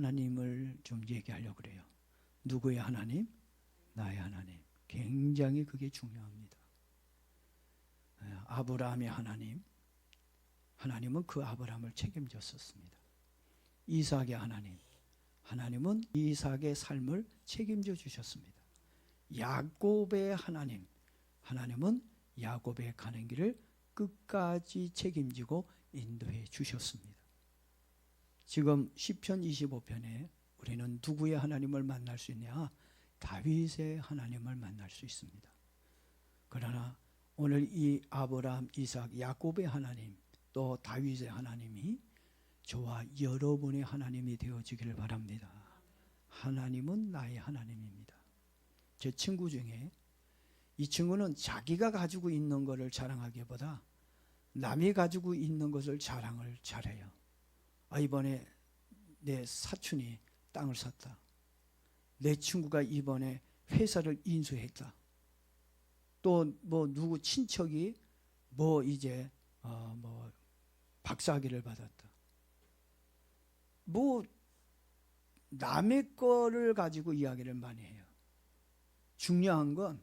하나님을 좀 얘기하려고 그래요. 누구의 하나님? 나의 하나님. 굉장히 그게 중요합니다. 아브라함의 하나님, 하나님은 그 아브라함을 책임졌었습니다. 이삭의 하나님, 하나님은 이삭의 삶을 책임져 주셨습니다. 야곱의 하나님, 하나님은 야곱의 가는 길을 끝까지 책임지고 인도해 주셨습니다. 지금 시편 25편에 우리는 누구의 하나님을 만날 수 있냐? 다윗의 하나님을 만날 수 있습니다. 그러나 오늘 이 아브라함, 이삭, 야곱의 하나님, 또 다윗의 하나님이 저와 여러분의 하나님이 되어지기를 바랍니다. 하나님은 나의 하나님입니다. 제 친구 중에 이 친구는 자기가 가지고 있는 것을 자랑하기보다 남이 가지고 있는 것을 자랑을 잘해요. 이번에 내 사촌이 땅을 샀다. 내 친구가 이번에 회사를 인수했다. 또 뭐 누구 친척이 뭐 이제 뭐 박사학위를 받았다. 뭐 남의 거를 가지고 이야기를 많이 해요. 중요한 건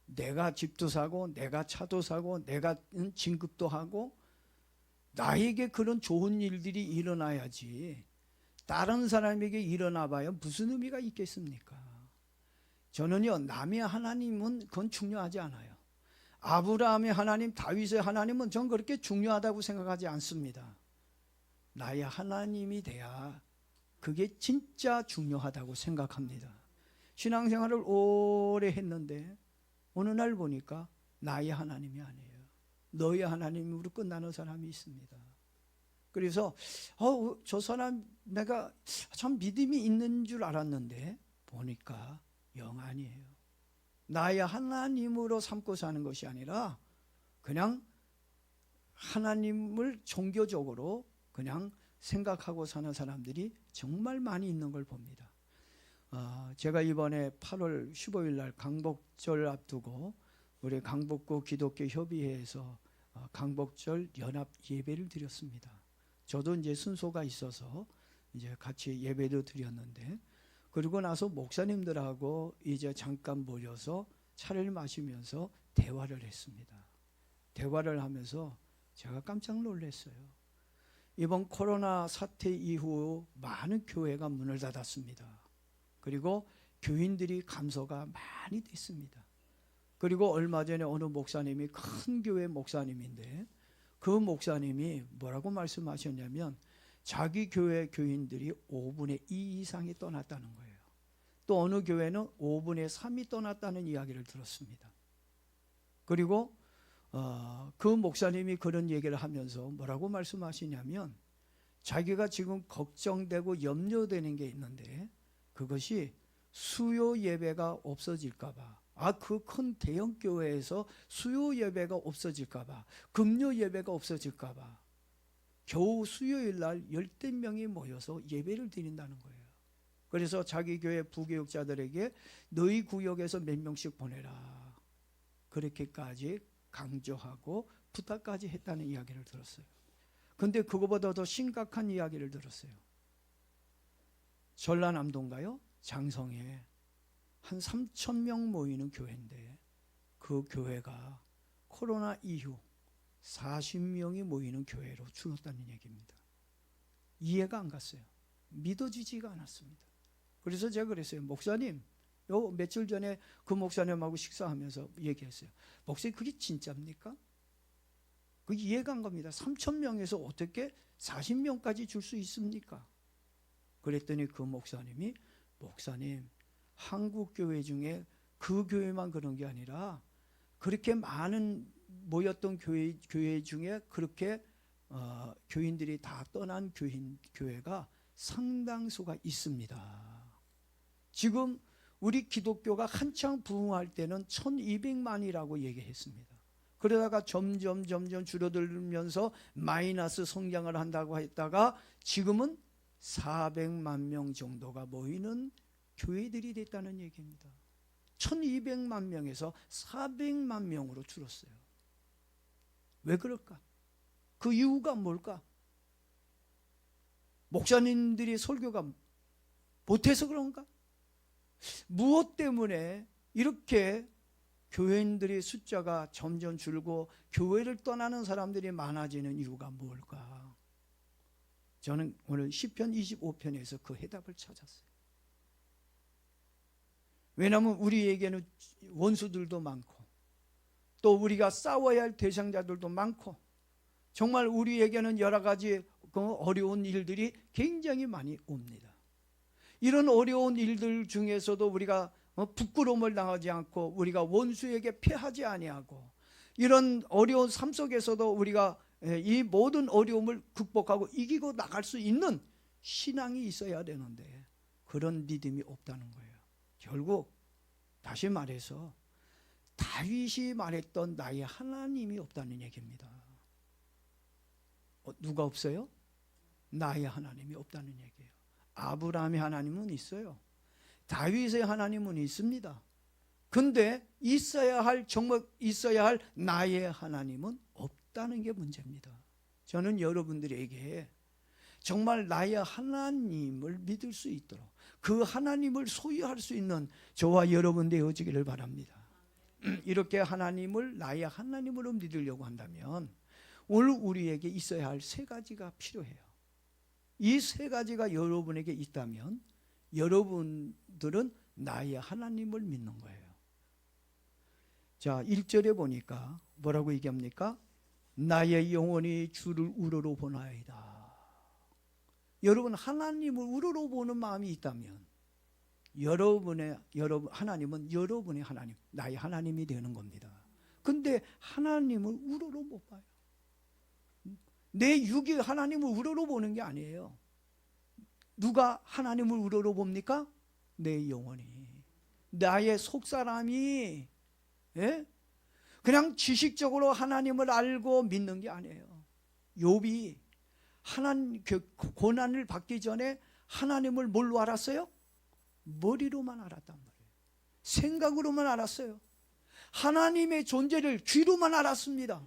내가 집도 사고 내가 차도 사고 내가 진급도 하고 나에게 그런 좋은 일들이 일어나야지 다른 사람에게 일어나 봐야 무슨 의미가 있겠습니까? 저는요, 남의 하나님은 그건 중요하지 않아요. 아브라함의 하나님, 다윗의 하나님은 전 그렇게 중요하다고 생각하지 않습니다. 나의 하나님이 돼야 그게 진짜 중요하다고 생각합니다. 신앙생활을 오래 했는데 어느 날 보니까 나의 하나님이 아니에요. 너의 하나님으로 끝나는 사람이 있습니다. 그래서 저 사람 내가 참 믿음이 있는 줄 알았는데 보니까 영 아니에요. 나의 하나님으로 삼고 사는 것이 아니라 그냥 하나님을 종교적으로 그냥 생각하고 사는 사람들이 정말 많이 있는 걸 봅니다. 제가 이번에 8월 15일 날 강복절 앞두고 우리 강복구 기독교 협의회에서 강복절 연합 예배를 드렸습니다. 저도 이제 순서가 있어서 이제 같이 예배도 드렸는데, 그리고 나서 목사님들하고 이제 잠깐 모여서 차를 마시면서 대화를 했습니다. 대화를 하면서 제가 깜짝 놀랐어요. 이번 코로나 사태 이후 많은 교회가 문을 닫았습니다. 그리고 교인들이 감소가 많이 됐습니다. 그리고 얼마 전에 어느 목사님이 큰 교회 목사님인데 그 목사님이 뭐라고 말씀하셨냐면 자기 교회 교인들이 5분의 2 이상이 떠났다는 거예요. 또 어느 교회는 5분의 3이 떠났다는 이야기를 들었습니다. 그리고 그 목사님이 그런 얘기를 하면서 뭐라고 말씀하시냐면 자기가 지금 걱정되고 염려되는 게 있는데 그것이 수요 예배가 없어질까 봐, 그 큰 대형 교회에서 수요 예배가 없어질까 봐, 금요 예배가 없어질까 봐 겨우 수요일 날 10명이 모여서 예배를 드린다는 거예요. 그래서 자기 교회 부교육자들에게 너희 구역에서 몇 명씩 보내라, 그렇게까지 강조하고 부탁까지 했다는 이야기를 들었어요. 근데 그거보다 더 심각한 이야기를 들었어요. 전라남도인가요? 장성에 한 3,000명 모이는 교회인데 그 교회가 코로나 이후 40명이 모이는 교회로 줄었다는 얘기입니다. 이해가 안 갔어요. 믿어지지가 않았습니다. 그래서 제가 그랬어요. 목사님, 요 며칠 전에 그 목사님하고 식사하면서 얘기했어요. 목사님, 그게 진짜입니까? 그게 이해가 안 갑니다. 3,000명에서 어떻게 40명까지 줄 수 있습니까? 그랬더니 그 목사님이, 목사님, 한국 교회 중에 그 교회만 그런 게 아니라 그렇게 많은 모였던 교회 중에 그렇게 교인들이 다 떠난 교회가 상당수가 있습니다. 지금 우리 기독교가 한창 부흥할 때는 1200만이라고 얘기했습니다. 그러다가 점점 줄어들면서 마이너스 성장을 한다고 했다가 지금은 400만 명 정도가 모이는 교회들이 됐다는 얘기입니다. 1200만 명에서 400만 명으로 줄었어요. 왜 그럴까? 그 이유가 뭘까? 목사님들이 설교가 못해서 그런가? 무엇 때문에 이렇게 교회인들의 숫자가 점점 줄고 교회를 떠나는 사람들이 많아지는 이유가 뭘까? 저는 오늘 시편 25편에서 그 해답을 찾았어요. 왜냐하면 우리에게는 원수들도 많고 또 우리가 싸워야 할 대상자들도 많고 정말 우리에게는 여러 가지 어려운 일들이 굉장히 많이 옵니다. 이런 어려운 일들 중에서도 우리가 부끄러움을 당하지 않고 우리가 원수에게 패하지 아니하고 이런 어려운 삶 속에서도 우리가 이 모든 어려움을 극복하고 이기고 나갈 수 있는 신앙이 있어야 되는데 그런 믿음이 없다는 거예요. 결국 다시 말해서 다윗이 말했던 나의 하나님이 없다는 얘기입니다. 누가 없어요? 나의 하나님이 없다는 얘기예요. 아브라함의 하나님은 있어요. 다윗의 하나님은 있습니다. 근데 정말 있어야 할 나의 하나님은 없다는 게 문제입니다. 저는 여러분들에게 정말 나의 하나님을 믿을 수 있도록 그 하나님을 소유할 수 있는 저와 여러분 되어지기를 바랍니다. 이렇게 하나님을 나의 하나님으로 믿으려고 한다면 오늘 우리에게 있어야 할 세 가지가 필요해요. 이 세 가지가 여러분에게 있다면 여러분들은 나의 하나님을 믿는 거예요. 자, 1절에 보니까 뭐라고 얘기합니까? 나의 영혼이 주를 우러러 보나이다. 여러분 하나님을 우러러 보는 마음이 있다면 하나님은 여러분의 하나님, 나의 하나님이 되는 겁니다. 근데 하나님을 우러러 못 봐요. 내 육이 하나님을 우러러 보는 게 아니에요. 누가 하나님을 우러러 봅니까? 내 영혼이, 나의 속사람이 그냥 지식적으로 하나님을 알고 믿는 게 아니에요. 욥이 고난을 받기 전에 하나님을 뭘로 알았어요? 머리로만 알았단 말이에요. 생각으로만 알았어요. 하나님의 존재를 귀로만 알았습니다.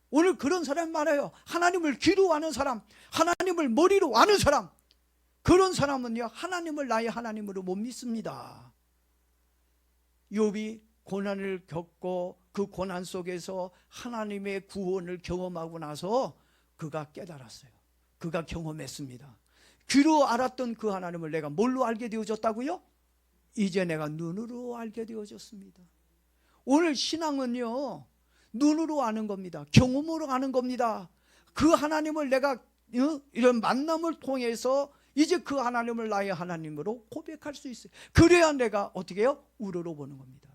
오늘 그런 사람 많아요. 하나님을 귀로 아는 사람, 하나님을 머리로 아는 사람, 그런 사람은요 하나님을 나의 하나님으로 못 믿습니다. 욥이 고난을 겪고 그 고난 속에서 하나님의 구원을 경험하고 나서 그가 깨달았어요. 그가 경험했습니다. 귀로 알았던 그 하나님을 내가 뭘로 알게 되어졌다고요? 이제 내가 눈으로 알게 되어졌습니다. 오늘 신앙은요 눈으로 아는 겁니다. 경험으로 아는 겁니다. 그 하나님을 내가 이런 만남을 통해서 이제 그 하나님을 나의 하나님으로 고백할 수 있어요. 그래야 내가 어떻게 해요? 우러러 보는 겁니다.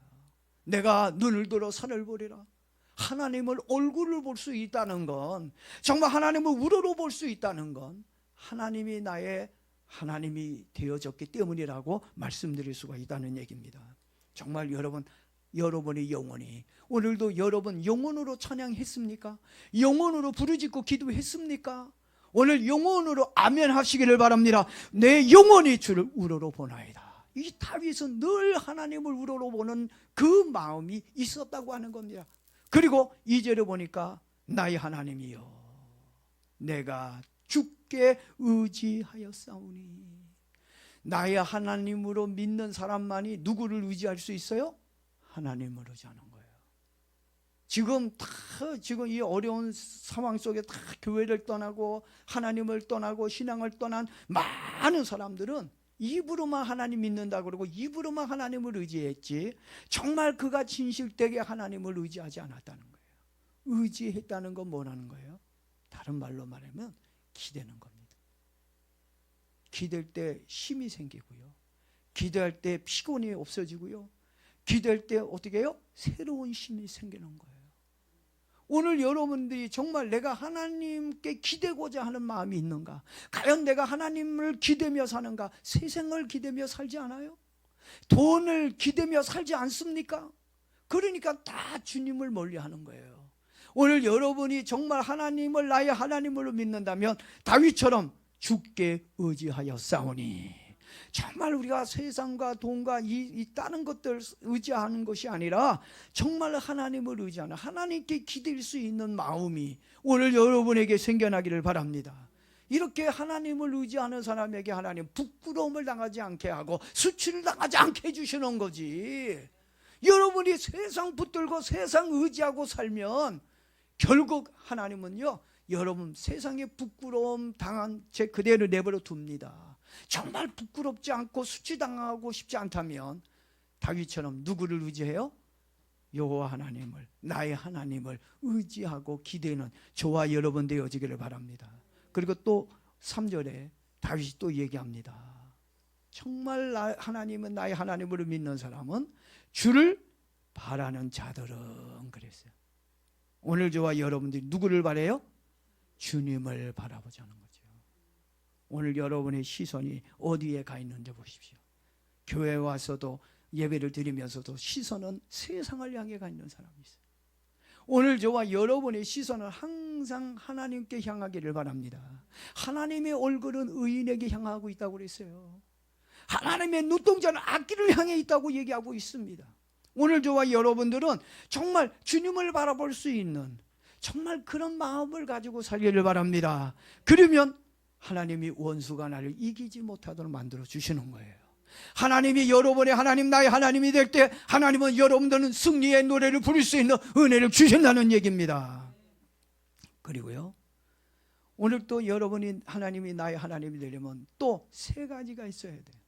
내가 눈을 들어 산을 보리라. 하나님을 얼굴을 볼 수 있다는 건, 정말 하나님을 우러러 볼 수 있다는 건 하나님이 나의 하나님이 되어졌기 때문이라고 말씀드릴 수가 있다는 얘기입니다. 정말 여러분의 영혼이, 오늘도 여러분 영혼으로 찬양했습니까? 영혼으로 부르짖고 기도했습니까? 오늘 영혼으로 아멘 하시기를 바랍니다. 내 영혼이 주를 우러러 보나이다. 이 다윗은 늘 하나님을 우러러 보는 그 마음이 있었다고 하는 겁니다. 그리고 2절에 보니까 나의 하나님이여 내가 주께 의지하였사오니. 나의 하나님으로 믿는 사람만이 누구를 의지할 수 있어요? 하나님을 의지하는 거예요. 지금 이 어려운 상황 속에 다 교회를 떠나고 하나님을 떠나고 신앙을 떠난 많은 사람들은 입으로만 하나님 믿는다 그러고 입으로만 하나님을 의지했지 정말 그가 진실되게 하나님을 의지하지 않았다는 거예요. 의지했다는 건 뭐라는 거예요? 다른 말로 말하면 기대는 겁니다. 기댈 때 힘이 생기고요, 기대할 때 피곤이 없어지고요, 기댈 때 어떻게 해요? 새로운 힘이 생기는 거예요. 오늘 여러분들이 정말 내가 하나님께 기대고자 하는 마음이 있는가? 과연 내가 하나님을 기대며 사는가? 세상을 기대며 살지 않아요? 돈을 기대며 살지 않습니까? 그러니까 다 주님을 멀리하는 거예요. 오늘 여러분이 정말 하나님을 나의 하나님으로 믿는다면 다윗처럼 주께 의지하여 싸우니, 정말 우리가 세상과 돈과 이 다른 것들 의지하는 것이 아니라 정말 하나님을 의지하는, 하나님께 기댈 수 있는 마음이 오늘 여러분에게 생겨나기를 바랍니다. 이렇게 하나님을 의지하는 사람에게 하나님 부끄러움을 당하지 않게 하고 수치를 당하지 않게 해주시는 거지. 여러분이 세상 붙들고 세상 의지하고 살면 결국 하나님은요, 여러분 세상에 부끄러움 당한 채 그대로 내버려 둡니다. 정말 부끄럽지 않고 수치당하고 싶지 않다면 다윗처럼 누구를 의지해요? 여호와 하나님을, 나의 하나님을 의지하고 기대는 저와 여러분 되어지기를 바랍니다. 그리고 또 3절에 다윗이 또 얘기합니다. 정말 하나님은 나의 하나님으로 믿는 사람은 주를 바라는 자들은 그랬어요. 오늘 저와 여러분들이 누구를 바라요? 주님을 바라보자는 거죠. 오늘 여러분의 시선이 어디에 가 있는지 보십시오. 교회에 와서도 예배를 드리면서도 시선은 세상을 향해 가 있는 사람이 있어요. 오늘 저와 여러분의 시선은 항상 하나님께 향하기를 바랍니다. 하나님의 얼굴은 의인에게 향하고 있다고 그랬어요. 하나님의 눈동자는 악기를 향해 있다고 얘기하고 있습니다. 오늘 저와 여러분들은 정말 주님을 바라볼 수 있는 정말 그런 마음을 가지고 살기를 바랍니다. 그러면 하나님이 원수가 나를 이기지 못하도록 만들어 주시는 거예요. 하나님이 여러분의 하나님, 나의 하나님이 될 때 하나님은 여러분들은 승리의 노래를 부를 수 있는 은혜를 주신다는 얘기입니다. 그리고요, 오늘 또 여러분이 하나님이 나의 하나님이 되려면 또 세 가지가 있어야 돼요.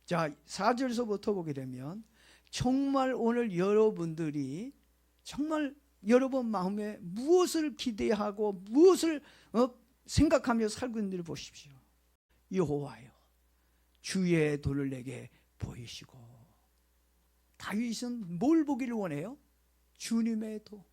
자, 4절서부터 보게 되면 정말 오늘 여러분들이 정말 여러분 마음에 무엇을 기대하고 무엇을 생각하며 살고 있는지를 보십시오. 여호와여, 주의 도를 내게 보이시고. 다윗은 뭘 보기를 원해요? 주님의 도.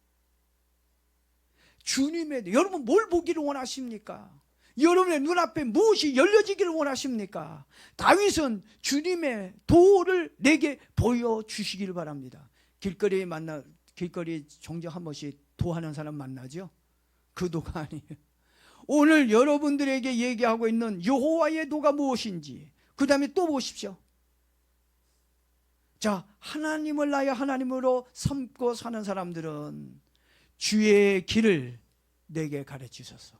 주님의 도. 여러분 뭘 보기를 원하십니까? 여러분의 눈앞에 무엇이 열려지기를 원하십니까? 다윗은 주님의 도를 내게 보여주시기를 바랍니다. 길거리에 종종 한 번씩 도하는 사람 만나죠? 그 도가 아니에요. 오늘 여러분들에게 얘기하고 있는 여호와의 도가 무엇인지, 그 다음에 또 보십시오. 자, 하나님을 나의 하나님으로 삼고 사는 사람들은 주의 길을 내게 가르치소서.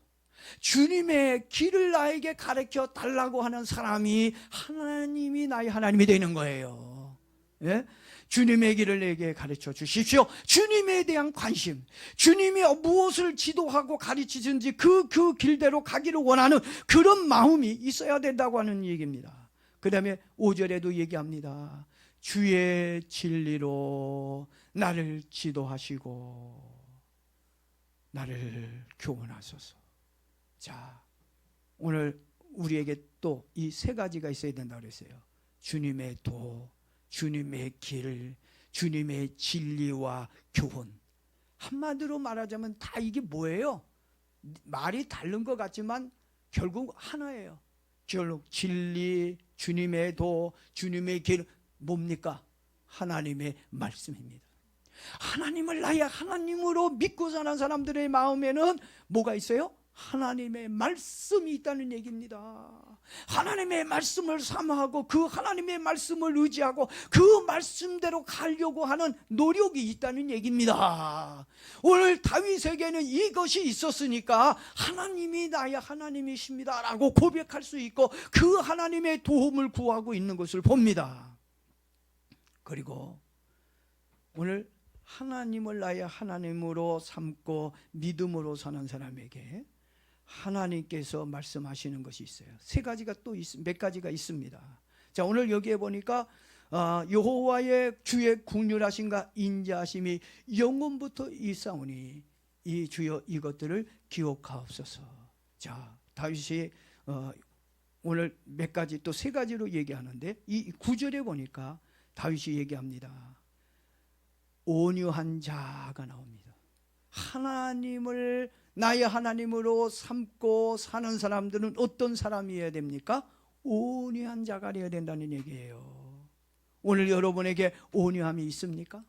주님의 길을 나에게 가르쳐 달라고 하는 사람이 하나님이 나의 하나님이 되는 거예요. 예? 주님의 길을 내게 가르쳐 주십시오. 주님에 대한 관심, 주님이 무엇을 지도하고 가르치든지 그 길대로 가기를 원하는 그런 마음이 있어야 된다고 하는 얘기입니다. 그 다음에 5절에도 얘기합니다. 주의 진리로 나를 지도하시고 나를 교훈하소서. 자, 오늘 우리에게 또 이 세 가지가 있어야 된다고 그랬어요. 주님의 도, 주님의 길, 주님의 진리와 교훈. 한마디로 말하자면 다 이게 뭐예요? 말이 다른 것 같지만 결국 하나예요. 결국 진리, 주님의 도, 주님의 길, 뭡니까? 하나님의 말씀입니다. 하나님을 나의 하나님으로 믿고 사는 사람들의 마음에는 뭐가 있어요? 하나님의 말씀이 있다는 얘기입니다. 하나님의 말씀을 사모하고 그 하나님의 말씀을 의지하고 그 말씀대로 가려고 하는 노력이 있다는 얘기입니다. 오늘 다윗에게는 이것이 있었으니까 하나님이 나의 하나님이십니다 라고 고백할 수 있고 그 하나님의 도움을 구하고 있는 것을 봅니다. 그리고 오늘 하나님을 나의 하나님으로 삼고 믿음으로 사는 사람에게 하나님께서 말씀하시는 것이 있어요. 세 가지가 또 몇 가지가 있습니다. 자, 오늘 여기에 보니까 여호와의 주의 긍휼하심과 인자하심이 영원부터 있사오니 이 주여 이것들을 기억하옵소서. 자, 다윗이 오늘 몇 가지 또 세 가지로 얘기하는데 이 9절에 보니까 다윗이 얘기합니다. 온유한 자가 나옵니다. 하나님을 나의 하나님으로 삼고 사는 사람들은 어떤 사람이어야 됩니까? 온유한 자가 되어야 된다는 얘기예요. 오늘 여러분에게 온유함이 있습니까?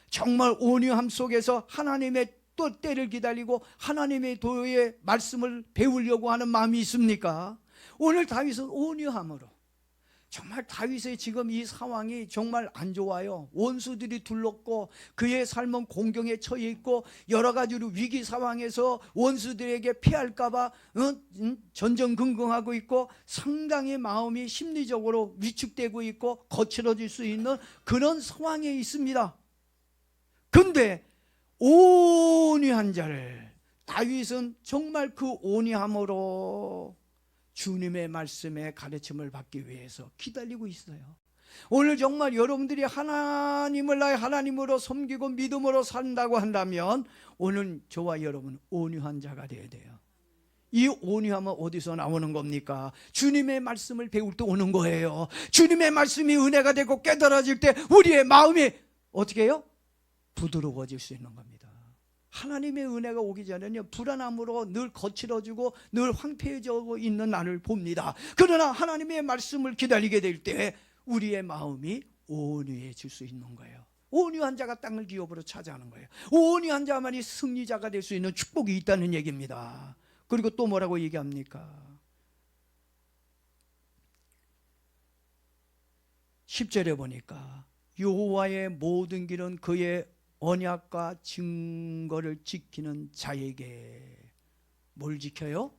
정말 온유함 속에서 하나님의 또 때를 기다리고 하나님의 도의 말씀을 배우려고 하는 마음이 있습니까? 오늘 다윗은 온유함으로 정말 다윗의 지금 이 상황이 정말 안 좋아요. 원수들이 둘렀고 그의 삶은 공경에 처해 있고 여러 가지로 위기 상황에서 원수들에게 피할까 봐 전전긍긍하고 있고 상당히 마음이 심리적으로 위축되고 있고 거칠어질 수 있는 그런 상황에 있습니다. 근데 온유한 자를, 다윗은 정말 그 온유함으로 주님의 말씀에 가르침을 받기 위해서 기다리고 있어요. 오늘 정말 여러분들이 하나님을 나의 하나님으로 섬기고 믿음으로 산다고 한다면 오늘 저와 여러분 온유한 자가 되어야 돼요. 이 온유함은 어디서 나오는 겁니까? 주님의 말씀을 배울 때 오는 거예요. 주님의 말씀이 은혜가 되고 깨달아질 때 우리의 마음이 어떻게 해요? 부드러워질 수 있는 겁니다. 하나님의 은혜가 오기 전에는 불안함으로 늘 거칠어지고 늘 황폐해지고 있는 나를 봅니다. 그러나 하나님의 말씀을 기다리게 될 때 우리의 마음이 온유해질 수 있는 거예요. 온유한 자가 땅을 기업으로 차지하는 거예요. 온유한 자만이 승리자가 될 수 있는 축복이 있다는 얘기입니다. 그리고 또 뭐라고 얘기합니까? 10절에 보니까 여호와의 모든 길은 그의 언약과 증거를 지키는 자에게 뭘 지켜요?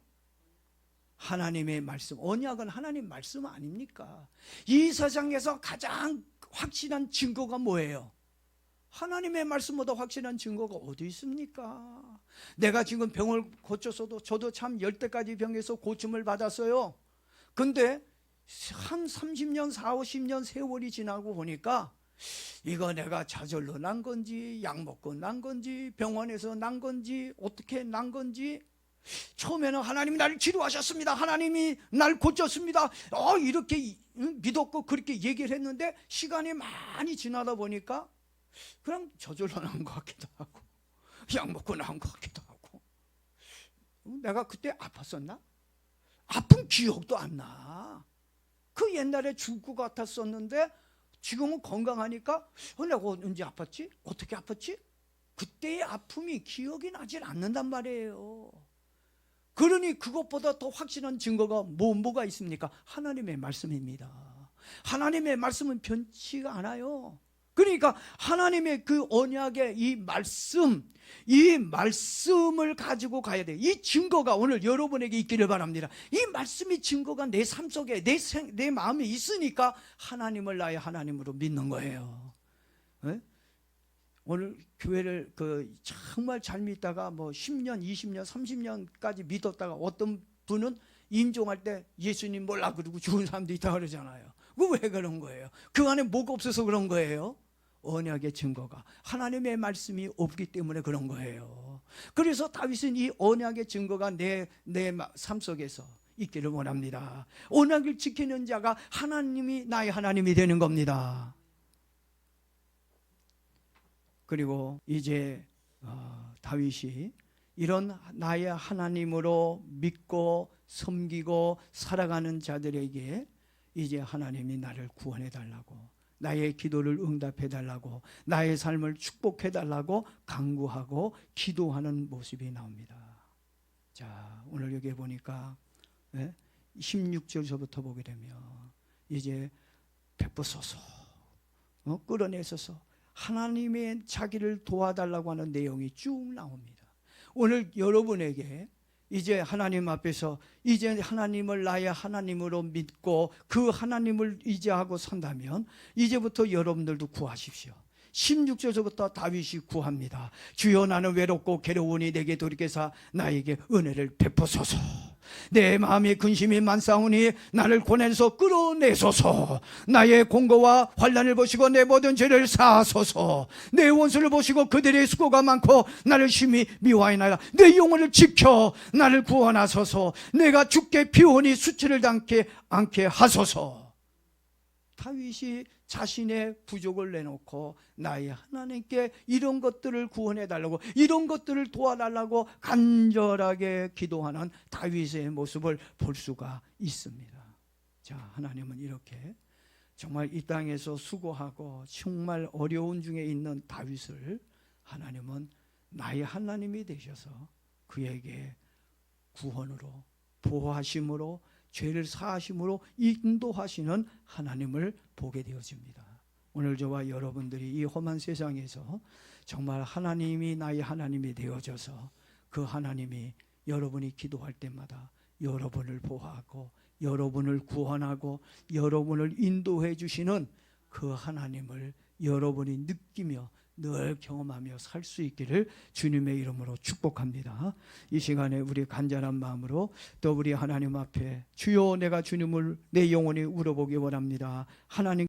하나님의 말씀. 언약은 하나님 말씀 아닙니까? 이 세상에서 가장 확실한 증거가 뭐예요? 하나님의 말씀보다 확실한 증거가 어디 있습니까? 내가 지금 병을 고쳤어도 저도 참 10대까지 병에서 고침을 받았어요. 근데 한 30년, 40, 50년 세월이 지나고 보니까 이거 내가 좌절로 난 건지 약 먹고 난 건지 병원에서 난 건지 어떻게 난 건지, 처음에는 하나님이 나를 치료하셨습니다, 하나님이 날 고쳤습니다, 이렇게 믿었고 그렇게 얘기를 했는데 시간이 많이 지나다 보니까 그냥 저절로 난 것 같기도 하고 약 먹고 난 것 같기도 하고, 내가 그때 아팠었나? 아픈 기억도 안 나. 그 옛날에 죽을 것 같았었는데 지금은 건강하니까 내가 언제 아팠지? 어떻게 아팠지? 그때의 아픔이 기억이 나질 않는단 말이에요. 그러니 그것보다 더 확실한 증거가 뭐가 있습니까? 하나님의 말씀입니다. 하나님의 말씀은 변치가 않아요. 그러니까 하나님의 그 언약의 이 말씀을 가지고 가야 돼요. 이 증거가 오늘 여러분에게 있기를 바랍니다. 이 말씀이 증거가 내 삶 속에 내 마음에 있으니까 하나님을 나의 하나님으로 믿는 거예요. 네? 오늘 교회를 정말 잘 믿다가 10년, 20년, 30년까지 믿었다가 어떤 분은 임종할 때 예수님 몰라 그러고 죽은 사람도 있다 그러잖아요. 그 왜 그런 거예요? 그 안에 뭐가 없어서 그런 거예요? 언약의 증거가, 하나님의 말씀이 없기 때문에 그런 거예요. 그래서 다윗은 이 언약의 증거가 내 삶 속에서 있기를 원합니다. 언약을 지키는 자가 하나님이 나의 하나님이 되는 겁니다. 그리고 이제 다윗이 이런 나의 하나님으로 믿고 섬기고 살아가는 자들에게 이제 하나님이 나를 구원해 달라고, 나의 기도를 응답해 달라고, 나의 삶을 축복해 달라고 간구하고 기도하는 모습이 나옵니다. 자, 오늘 여기 보니까 16절서부터 보게 되면 이제 베푸소서, 끌어내소서, 하나님의 자기를 도와달라고 하는 내용이 쭉 나옵니다. 오늘 여러분에게 이제 하나님 앞에서 이제 하나님을 나의 하나님으로 믿고 그 하나님을 의지하고 산다면 이제부터 여러분들도 구하십시오. 16절부터 다윗이 구합니다. 주여 나는 외롭고 괴로우니 내게 돌이켜서 나에게 은혜를 베푸소서. 내 마음에 근심이 많사오니 나를 고난에서 끌어내소서. 나의 공고와 환난을 보시고 내 모든 죄를 사하소서. 내 원수를 보시고 그들의 수고가 많고 나를 심히 미워하나이다. 내 영혼을 지켜 나를 구원하소서. 내가 죽게 피오니 수치를 당케 않게 하소서. 다윗이 자신의 부족을 내놓고 나의 하나님께 이런 것들을 구원해 달라고, 이런 것들을 도와달라고 간절하게 기도하는 다윗의 모습을 볼 수가 있습니다. 자, 하나님은 이렇게 정말 이 땅에서 수고하고 정말 어려운 중에 있는 다윗을 하나님은 나의 하나님이 되셔서 그에게 구원으로, 보호하심으로, 죄를 사하심으로 인도하시는 하나님을 보게 되어집니다. 오늘 저와 여러분들이 이 험한 세상에서 정말 하나님이 나의 하나님이 되어져서 그 하나님이 여러분이 기도할 때마다 여러분을 보호하고 여러분을 구원하고 여러분을 인도해 주시는 그 하나님을 여러분이 느끼며 늘 경험하며 살 수 있기를 주님의 이름으로 축복합니다. 이 시간에 우리 간절한 마음으로 또 우리 하나님 앞에 주여 내가 주님을 내 영혼이 울어보기 원합니다. 하나님